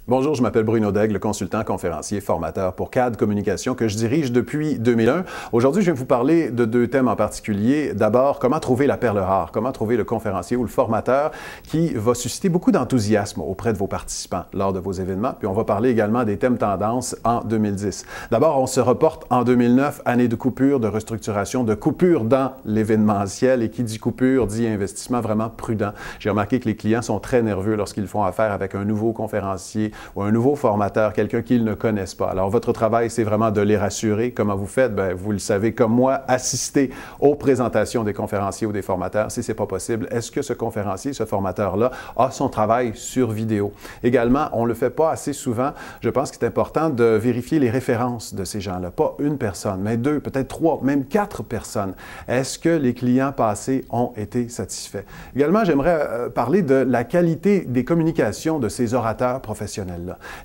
Bonjour, je m'appelle Bruno Daigle, consultant, conférencier, formateur pour CAD Communication que je dirige depuis 2001. Aujourd'hui, je vais vous parler de deux thèmes en particulier. D'abord, comment trouver la perle rare, comment trouver le conférencier ou le formateur qui va susciter beaucoup d'enthousiasme auprès de vos participants lors de vos événements. Puis on va parler également des thèmes tendances en 2010. D'abord, on se reporte en 2009, année de coupure, de restructuration, de coupure dans l'événementiel. Et qui dit coupure dit investissement vraiment prudent. J'ai remarqué que les clients sont très nerveux lorsqu'ils font affaire avec un nouveau conférencier ou un nouveau formateur, quelqu'un qu'ils ne connaissent pas. Alors, votre travail, c'est vraiment de les rassurer. Comment vous faites? Bien, vous le savez comme moi, assister aux présentations des conférenciers ou des formateurs. Si ce n'est pas possible, est-ce que ce conférencier, ce formateur-là, a son travail sur vidéo? Également, on ne le fait pas assez souvent. Je pense qu'il est important de vérifier les références de ces gens-là. Pas une personne, mais deux, peut-être trois, même quatre personnes. Est-ce que les clients passés ont été satisfaits? Également, j'aimerais parler de la qualité des communications de ces orateurs professionnels.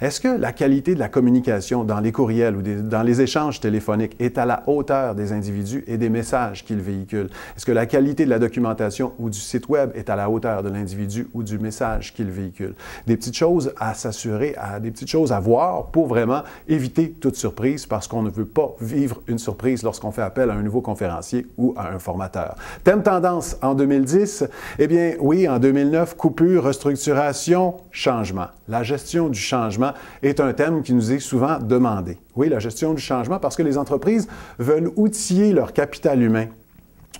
Est-ce que la qualité de la communication dans les courriels ou dans les échanges téléphoniques est à la hauteur des individus et des messages qu'ils véhiculent? Est-ce que la qualité de la documentation ou du site web est à la hauteur de l'individu ou du message qu'il véhicule? Des petites choses à s'assurer, des petites choses à voir pour vraiment éviter toute surprise parce qu'on ne veut pas vivre une surprise lorsqu'on fait appel à un nouveau conférencier ou à un formateur. Thème tendance en 2010, eh bien oui, en 2009, coupure, restructuration, changement. La gestion du changement est un thème qui nous est souvent demandé. Oui, la gestion du changement parce que les entreprises veulent outiller leur capital humain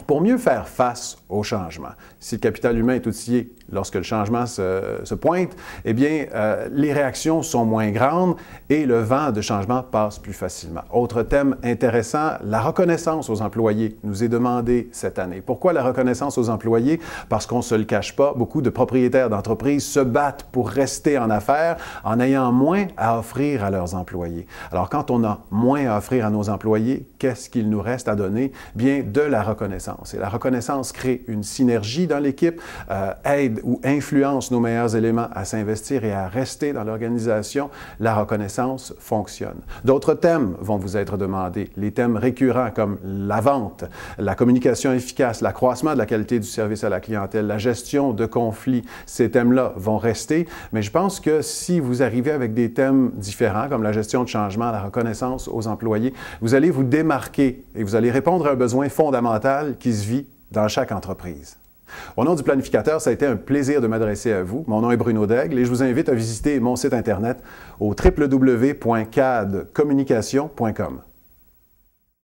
pour mieux faire face au changement. Si le capital humain est outillé lorsque le changement se pointe, eh bien, les réactions sont moins grandes et le vent de changement passe plus facilement. Autre thème intéressant, la reconnaissance aux employés nous est demandée cette année. Pourquoi la reconnaissance aux employés? Parce qu'on ne se le cache pas, beaucoup de propriétaires d'entreprises se battent pour rester en affaires en ayant moins à offrir à leurs employés. Alors, quand on a moins à offrir à nos employés, qu'est-ce qu'il nous reste à donner? Bien, de la reconnaissance. Et la reconnaissance crée une synergie dans l'équipe, aide ou influence nos meilleurs éléments à s'investir et à rester dans l'organisation. La reconnaissance fonctionne. D'autres thèmes vont vous être demandés. Les thèmes récurrents comme la vente, la communication efficace, l'accroissement de la qualité du service à la clientèle, la gestion de conflits. Ces thèmes-là vont rester, mais je pense que si vous arrivez avec des thèmes différents comme la gestion de changement, la reconnaissance aux employés, vous allez vous démarquer et vous allez répondre à un besoin fondamental qui se vit dans chaque entreprise. Au nom du planificateur, ça a été un plaisir de m'adresser à vous. Mon nom est Bruno Daigle et je vous invite à visiter mon site Internet au www.cadcommunication.com.